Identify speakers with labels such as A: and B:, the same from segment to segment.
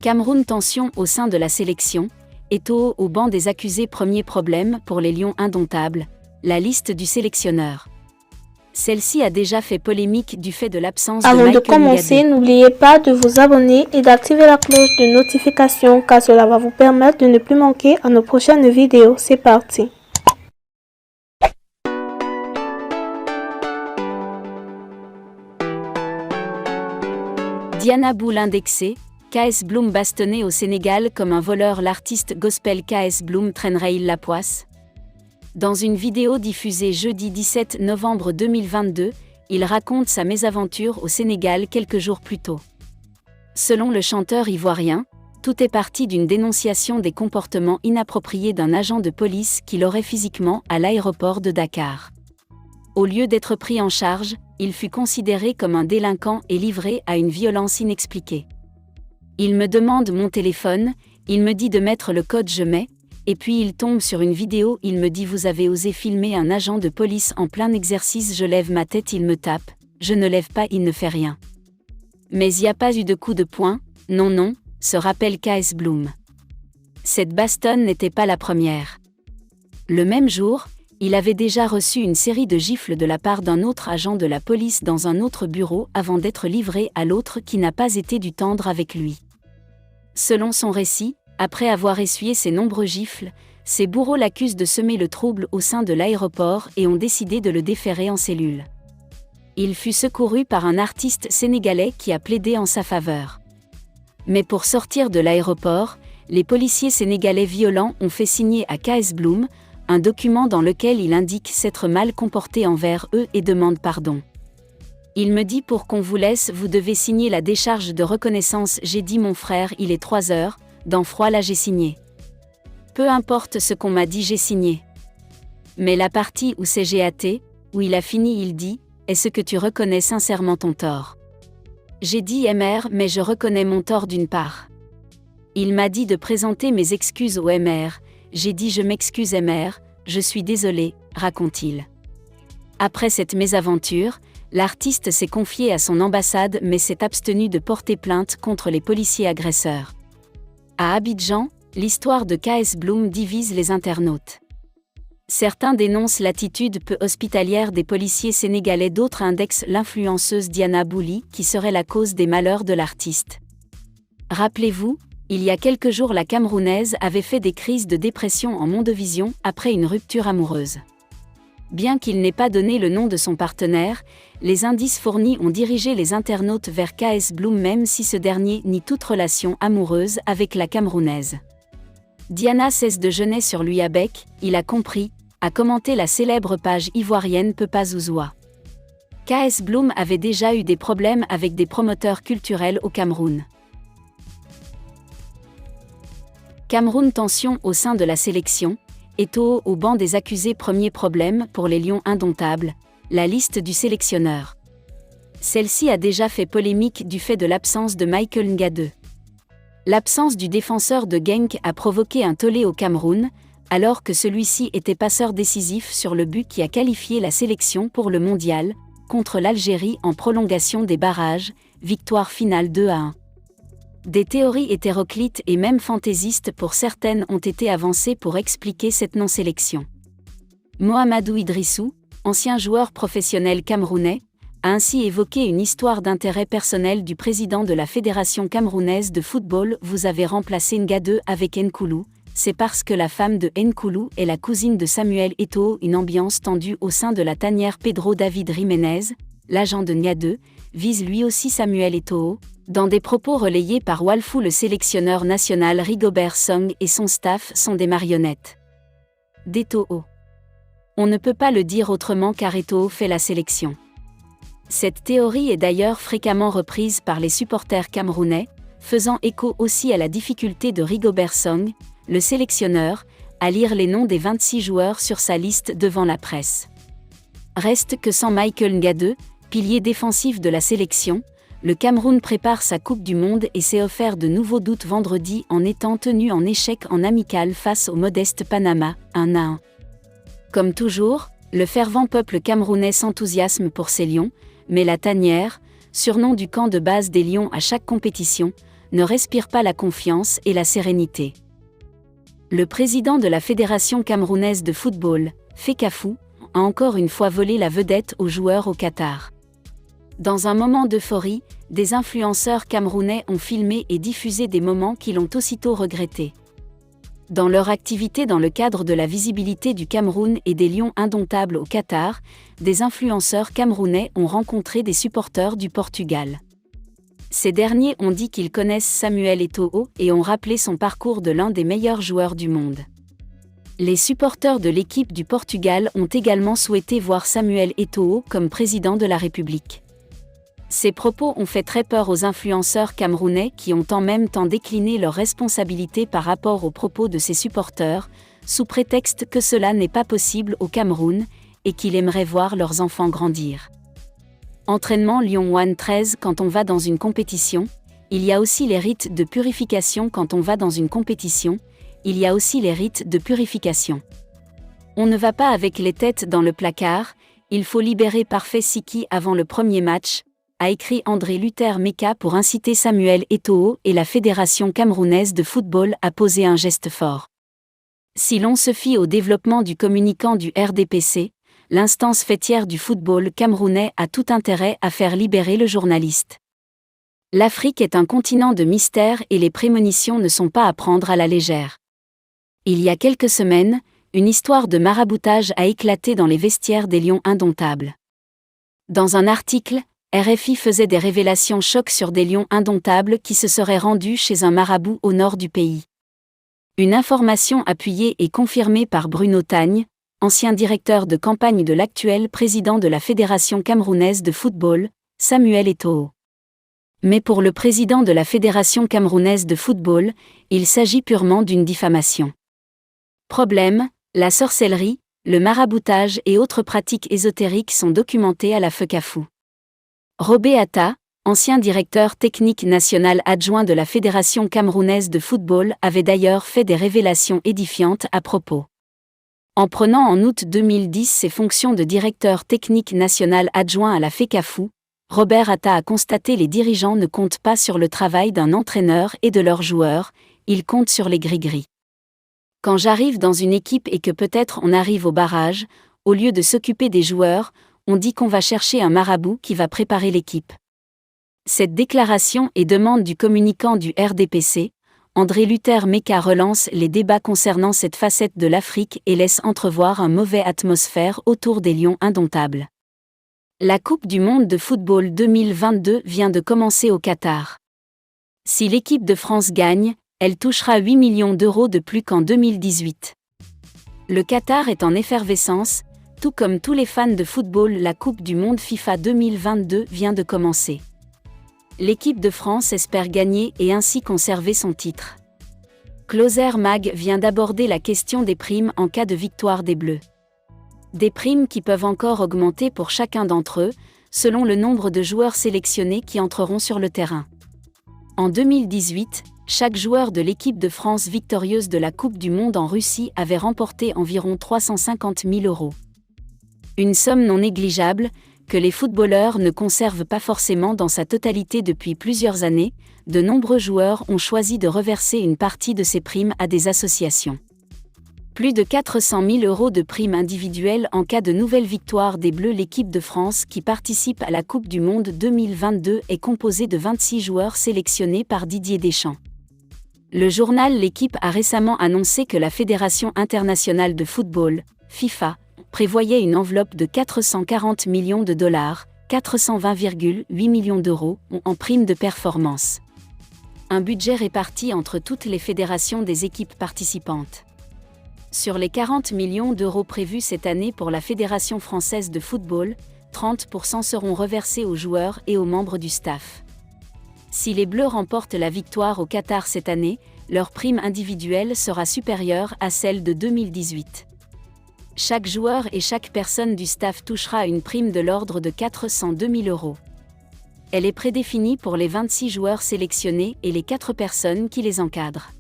A: Cameroun, tension au sein de la sélection. Eto'o au banc des accusés, premier problème pour les Lions indomptables, la liste du sélectionneur. Celle-ci a déjà fait polémique du fait de l'absence de Michael
B: Avant de commencer,
A: Ngadé.
B: n'oubliez pas de vous abonner et d'activer la cloche de notification car cela va vous permettre de ne plus manquer à nos prochaines vidéos. C'est parti.
A: Diana Boule indexée, KS Bloom bastonné au Sénégal comme un voleur. L'artiste gospel KS Bloom traînerait la poisse. Dans une vidéo diffusée jeudi 17 novembre 2022, il raconte sa mésaventure au Sénégal quelques jours plus tôt. Selon le chanteur ivoirien, tout est parti d'une dénonciation des comportements inappropriés d'un agent de police qui l'aurait physiquement à l'aéroport de Dakar. Au lieu d'être pris en charge, il fut considéré comme un délinquant et livré à une violence inexpliquée. Il me demande mon téléphone, il me dit de mettre le code je mets, et puis il tombe sur une vidéo, il me dit vous avez osé filmer un agent de police en plein exercice, je lève ma tête, il me tape, je ne lève pas, il ne fait rien. Mais y a pas eu de coup de poing, non, se rappelle KS Bloom. Cette bastonne n'était pas la première. Le même jour, il avait déjà reçu une série de gifles de la part d'un autre agent de la police dans un autre bureau avant d'être livré à l'autre qui n'a pas été du tendre avec lui. Selon son récit, après avoir essuyé ses nombreux gifles, ses bourreaux l'accusent de semer le trouble au sein de l'aéroport et ont décidé de le déférer en cellule. Il fut secouru par un artiste sénégalais qui a plaidé en sa faveur. Mais pour sortir de l'aéroport, les policiers sénégalais violents ont fait signer à KS Bloom un document dans lequel il indique s'être mal comporté envers eux et demande pardon. Il me dit pour qu'on vous laisse, vous devez signer la décharge de reconnaissance. J'ai dit mon frère, il est 3 heures, dans froid là j'ai signé. Peu importe ce qu'on m'a dit, j'ai signé. Mais la partie où c'est GAT, où il a fini, il dit, est-ce que tu reconnais sincèrement ton tort? J'ai dit MR, mais je reconnais mon tort d'une part. Il m'a dit de présenter mes excuses au MR, j'ai dit je m'excuse MR, je suis désolé, raconte-t-il. Après cette mésaventure, l'artiste s'est confié à son ambassade mais s'est abstenu de porter plainte contre les policiers agresseurs. À Abidjan, l'histoire de KS Bloom divise les internautes. Certains dénoncent l'attitude peu hospitalière des policiers sénégalais, d'autres indexent l'influenceuse Diana Boule qui serait la cause des malheurs de l'artiste. Rappelez-vous, il y a quelques jours la Camerounaise avait fait des crises de dépression en Mondovision après une rupture amoureuse. Bien qu'il n'ait pas donné le nom de son partenaire, les indices fournis ont dirigé les internautes vers KS Bloom même si ce dernier nie toute relation amoureuse avec la Camerounaise. Diana cesse de jeûner sur lui avec, il a compris, a commenté la célèbre page ivoirienne Peupa Zouzoua. KS Bloom avait déjà eu des problèmes avec des promoteurs culturels au Cameroun. Cameroun, tension au sein de la sélection. Eto'o au banc des accusés, premier problème pour les Lions indomptables, la liste du sélectionneur. Celle-ci a déjà fait polémique du fait de l'absence de Michael Ngadé. L'absence du défenseur de Genk a provoqué un tollé au Cameroun, alors que celui-ci était passeur décisif sur le but qui a qualifié la sélection pour le mondial, contre l'Algérie en prolongation des barrages, victoire finale 2-1. Des théories hétéroclites et même fantaisistes pour certaines ont été avancées pour expliquer cette non-sélection. Mohamedou Idrissou, ancien joueur professionnel camerounais, a ainsi évoqué une histoire d'intérêt personnel du président de la Fédération camerounaise de football. Vous avez remplacé Ngadé avec Nkoulou, c'est parce que la femme de Nkoulou est la cousine de Samuel Eto'o. Une ambiance tendue au sein de la tanière. Pedro David Jiménez, l'agent de Ngadé, vise lui aussi Samuel Eto'o. Dans des propos relayés par Walfou, le sélectionneur national Rigobert Song et son staff sont des marionnettes d'Eto'o. On ne peut pas le dire autrement car Eto'o fait la sélection. Cette théorie est d'ailleurs fréquemment reprise par les supporters camerounais, faisant écho aussi à la difficulté de Rigobert Song, le sélectionneur, à lire les noms des 26 joueurs sur sa liste devant la presse. Reste que sans Michael Ngadé, pilier défensif de la sélection, le Cameroun prépare sa Coupe du Monde et s'est offert de nouveaux doutes vendredi en étant tenu en échec en amical face au modeste Panama, 1-1. Comme toujours, le fervent peuple camerounais s'enthousiasme pour ses Lions, mais la tanière, surnom du camp de base des Lions à chaque compétition, ne respirent pas la confiance et la sérénité. Le président de la Fédération camerounaise de football, FECAFOOT, a encore une fois volé la vedette aux joueurs au Qatar. Dans un moment d'euphorie, des influenceurs camerounais ont filmé et diffusé des moments qu'ils ont aussitôt regrettés. Dans leur activité dans le cadre de la visibilité du Cameroun et des Lions indomptables au Qatar, des influenceurs camerounais ont rencontré des supporters du Portugal. Ces derniers ont dit qu'ils connaissent Samuel Eto'o et ont rappelé son parcours de l'un des meilleurs joueurs du monde. Les supporters de l'équipe du Portugal ont également souhaité voir Samuel Eto'o comme président de la République. Ces propos ont fait très peur aux influenceurs camerounais qui ont en même temps décliné leurs responsabilités par rapport aux propos de ces supporters, sous prétexte que cela n'est pas possible au Cameroun et qu'ils aimeraient voir leurs enfants grandir. Entraînement Lyon One 13 quand on va dans une compétition, il y a aussi les rites de purification quand on va dans une compétition, il y a aussi les rites de purification. On ne va pas avec les têtes dans le placard, il faut libérer Parfait Siki avant le premier match, a écrit André Luther Meka pour inciter Samuel Eto'o et la Fédération camerounaise de football à poser un geste fort. Si l'on se fie au développement du communicant du RDPC, l'instance fêtière du football camerounais a tout intérêt à faire libérer le journaliste. L'Afrique est un continent de mystère et les prémonitions ne sont pas à prendre à la légère. Il y a quelques semaines, une histoire de maraboutage a éclaté dans les vestiaires des Lions indomptables. Dans un article, RFI faisait des révélations chocs sur des lions indomptables qui se seraient rendus chez un marabout au nord du pays. Une information appuyée et confirmée par Bruno Tagne, ancien directeur de campagne de l'actuel président de la Fédération camerounaise de football, Samuel Eto'o. Mais pour le président de la Fédération camerounaise de football, il s'agit purement d'une diffamation. Problème, la sorcellerie, le maraboutage et autres pratiques ésotériques sont documentées à la FECAFOOT. Robé Atta, ancien directeur technique national adjoint de la Fédération camerounaise de football, avait d'ailleurs fait des révélations édifiantes à propos. En prenant en août 2010 ses fonctions de directeur technique national adjoint à la FECAFOOT, Robert Atta a constaté les dirigeants ne comptent pas sur le travail d'un entraîneur et de leurs joueurs, ils comptent sur les gris-gris. Quand j'arrive dans une équipe et que peut-être on arrive au barrage, au lieu de s'occuper des joueurs, on dit qu'on va chercher un marabout qui va préparer l'équipe. Cette déclaration et demande du communicant du RDPC, André Luther Meka relance les débats concernant cette facette de l'Afrique et laisse entrevoir une mauvaise atmosphère autour des Lions indomptables. La Coupe du monde de football 2022 vient de commencer au Qatar. Si l'équipe de France gagne, elle touchera 8 millions d'euros de plus qu'en 2018. Le Qatar est en effervescence, tout comme tous les fans de football. La Coupe du monde FIFA 2022 vient de commencer. L'équipe de France espère gagner et ainsi conserver son titre. Closer Mag vient d'aborder la question des primes en cas de victoire des Bleus. Des primes qui peuvent encore augmenter pour chacun d'entre eux, selon le nombre de joueurs sélectionnés qui entreront sur le terrain. En 2018, chaque joueur de l'équipe de France victorieuse de la Coupe du monde en Russie avait remporté environ 350 000 euros. Une somme non négligeable, que les footballeurs ne conservent pas forcément dans sa totalité depuis plusieurs années. De nombreux joueurs ont choisi de reverser une partie de ces primes à des associations. Plus de 400 000 euros de primes individuelles en cas de nouvelle victoire des Bleus. L'équipe de France qui participe à la Coupe du monde 2022 est composée de 26 joueurs sélectionnés par Didier Deschamps. Le journal L'Équipe a récemment annoncé que la Fédération internationale de football, FIFA, prévoyait une enveloppe de 440 millions de dollars, 420,8 millions d'euros, en prime de performance. Un budget réparti entre toutes les fédérations des équipes participantes. Sur les 40 millions d'euros prévus cette année pour la Fédération française de football, 30% seront reversés aux joueurs et aux membres du staff. Si les Bleus remportent la victoire au Qatar cette année, leur prime individuelle sera supérieure à celle de 2018. Chaque joueur et chaque personne du staff touchera une prime de l'ordre de 402 000 euros. Elle est prédéfinie pour les 26 joueurs sélectionnés et les 4 personnes qui les encadrent.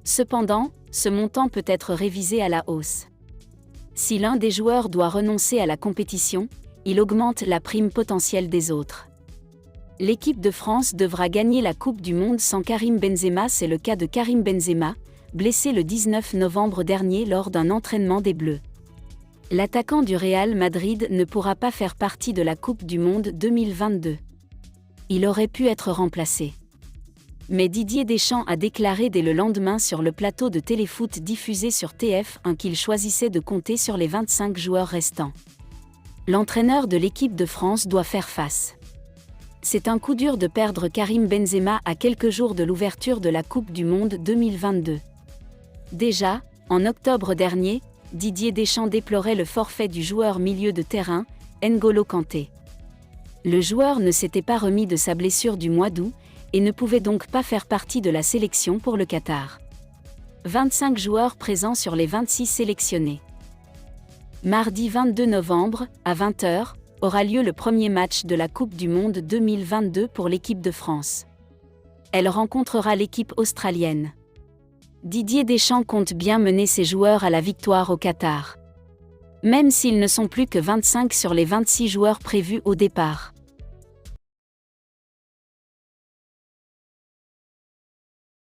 A: Cependant, ce montant peut être révisé à la hausse. Si l'un des joueurs doit renoncer à la compétition, il augmente la prime potentielle des autres. L'équipe de France devra gagner la Coupe du Monde sans Karim Benzema. C'est le cas de Karim Benzema, blessé le 19 novembre dernier lors d'un entraînement des Bleus. L'attaquant du Real Madrid ne pourra pas faire partie de la Coupe du Monde 2022. Il aurait pu être remplacé. Mais Didier Deschamps a déclaré dès le lendemain sur le plateau de téléfoot diffusé sur TF1 qu'il choisissait de compter sur les 25 joueurs restants. L'entraîneur de l'équipe de France doit faire face. C'est un coup dur de perdre Karim Benzema à quelques jours de l'ouverture de la Coupe du Monde 2022. Déjà, en octobre dernier, Didier Deschamps déplorait le forfait du joueur milieu de terrain, N'Golo Kanté. Le joueur ne s'était pas remis de sa blessure du mois d'août et ne pouvait donc pas faire partie de la sélection pour le Qatar. 25 joueurs présents sur les 26 sélectionnés. Mardi 22 novembre, à 20h, aura lieu le premier match de la Coupe du Monde 2022 pour l'équipe de France. Elle rencontrera l'équipe australienne. Didier Deschamps compte bien mener ses joueurs à la victoire au Qatar. Même s'ils ne sont plus que 25 sur les 26 joueurs prévus au départ.